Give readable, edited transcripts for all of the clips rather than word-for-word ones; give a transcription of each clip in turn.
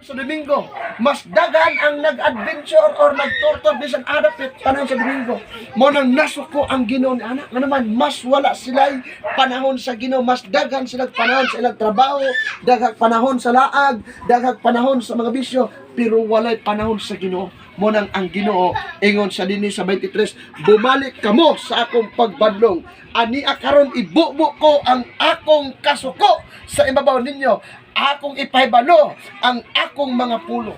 sa Domingo, mas dagan ang nag-adventure or nag-tortor bisan adapit panahon sa Domingo. Mo nang nasuko ang Ginoo ni anak. Nga naman, mas wala sila'y panahon sa Ginoo, mas dagan silang panahon sa ilang trabaho, daghang panahon sa laag, daghang panahon sa mga bisyo, pero walay panahon sa Ginoo. Mo nang ang Ginoo ingon sa dinhi sa 23, bumalik kamo sa akong pagbadlong. Ani karon ibubo ko ang akong kasuko sa ibabaw ninyo. Akong ipahibalo ang akong mga pulo.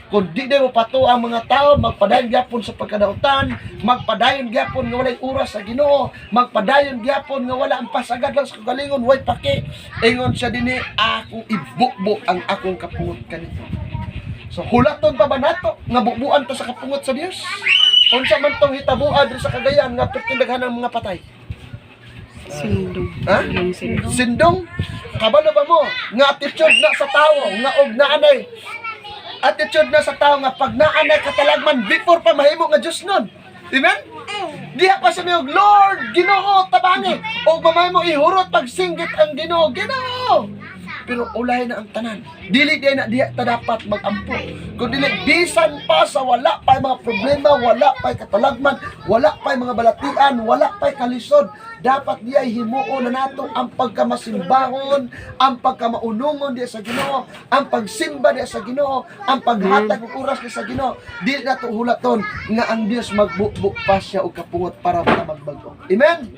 Kung di na mo pato ang mga tao, magpadayon gyapon sa pagkadautan, magpadayon gyapon nga walay oras sa Ginoo, magpadayon gyapon nga wala ang pasagad lang sa kagalingon, way paki. Ingon siya dinhi, akong ibubo ang akong kapungot kanito. So hulaton pa ba nato nga bubuan to sa kapungot sa Dios? Unsa man tong hitabuan diri sa Cagayan nga pertindaghan ng mga patay? Sindong. Ha? Sindong? Kabalo ba mo? Nga attitude na sa tao, nga og naanay. Attitude na sa tao nga pag naanay katalagman before pa mahimo nga Dios nun. Amen? Diha pa sa miyog, Lord, Ginoo, tabangi. O mamay mo ihurot pag singgit ang Ginoo, Ginoo. Pero ulay na ang tanan. Dili di na diha ta dapat magampo. Kung dili bisan pa sa wala pa mga problema, wala pa katalagman, wala pa mga balatian, wala pa kalisod, dapat diay himuon na nato ang pagkamasimbahon, ang pagkamaunungon diya sa Ginoo, ang pagsimba diya sa Ginoo, ang paghatag og oras diya sa Ginoo. Dili nato hulaton nga ang Dios magbukbuk pa siya og kapungot para magbago. Amen.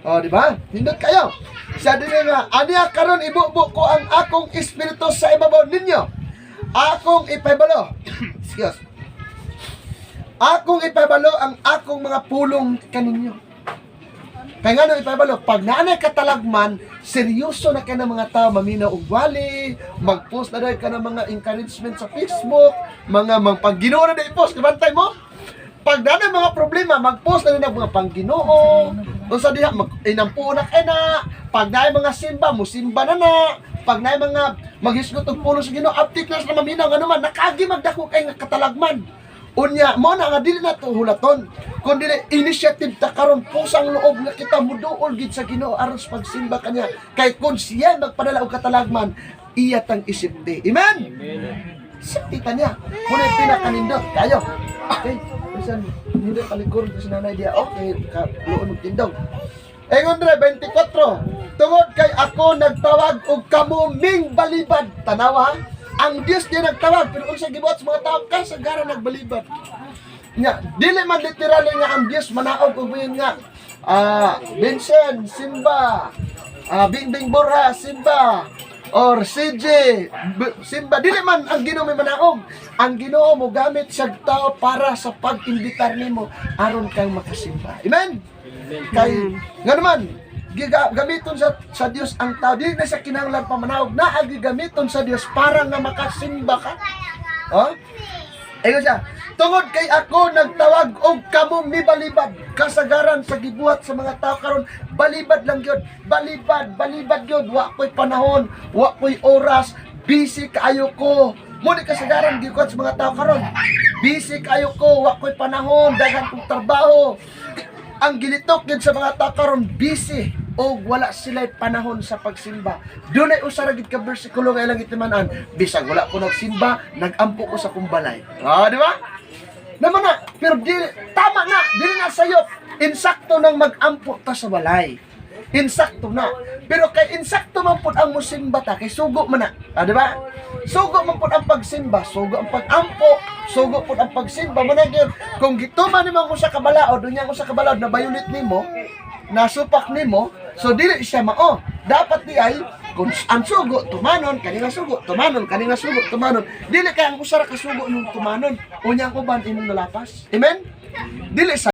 O, di ba? Hindot kayo. Sa dinhi nga, aniya karon ibukbuk ko ang akong espiritu sa ibabaw ninyo. Akong ipahibalo. Excuse. Akong ipahibalo ang akong mga pulong kaninyo. Kaya nga nung ipahibalo, pag naanay katalagman, seryoso na ka ng mga tao, maminaw og wali, mag-post na dahil ka ng mga encouragement sa Facebook, mga pag-Ginoo na dahil post, kabantay mo? Pag naanay mga problema, mag-post na rin ng mga pang-Ginoo, kung sa diha, inampuon na kayo na. Pag naay mga simba, musimba na na. Pag naay mga maghisgot og pulo sa Ginoo, uptik na sa maminaw, nga naman, nakagi magdako kay nga katalagman. Unya, mo na nga, dili na ito hulaton. Kung dili, initiative ta karon pusang loob na kita muduol gid sa Ginoo aros pagsimba kanya. Kay kung siya magpadala og katalagman, iya tang isipti. Amen? Isipti ta niya. Muna yung pinakanindot. Kayo. Okay. Bisan hindi palikuron ko si nanay dia. Okay, luon og tindog. Ingon re 24. Tungod kay ako nagtawag og kamo ming balibad. Tanawa ha? Ang Dios dia nagtawag pero unsa gibuhat sa mga tao kasagaran nagbalibad. Nya, dili man literally nga ang Dios manaog og nga Vincent Simba, Bingbing Borja Simba, or CJ Simba, dili man ang Ginoo may manaog. Ang Ginoo mo gamit sa tao para sa pag-imbitar nimo aron kang makasimba. Amen. Kay nga naman gamiton sa Dios ang tao, dili na sa kinahanglan pa manawag, na gamiton sa Dios para nga makasimba ka. Oh? Ayun siya. Tungod kay ako nagtawag og kamo mibalibad, kasagaran sa gibuhat sa mga tao karon balibad lang gyud, balibad gyud, wa koy panahon, wa koy oras, busy kaayo ko. Mo di kasagaran gibuhat sa mga tao karon. Busy kaayo ko, wa koy panahon, daghan kong trabaho. Ang gilitok gyud sa mga tao karon busy o wala sila'y panahon sa pagsimba. Doon ay usara gid ka bersikulo nga ilang itimanan, bisag wala ko nagsimba, nagampo ko sa kumbalay. Di ba? Naman na, pero tama na, dili na sayop. Insakto nang mag-ampo ta sa balay. Insakto na. Pero kay insakto man pud ang musimba ta, kay sugo man na. Di ba? Sugo man pud ang pagsimba, sugo ang pag-ampo, sugo pud ang pagsimba. Managyan, kung gituman nimo ko sa kabalaod, dunya ko sa kabalaod na bayulit nimo, nasupak nimo, so dili siya mao. Dapat di ay kung ang sugo tumanon, kanina sugo tumanon, kanina sugo tumanon. Dili kay ang usara ka sugo nung tumanon, unya ko ban imong nalapas. Amen. Dili sa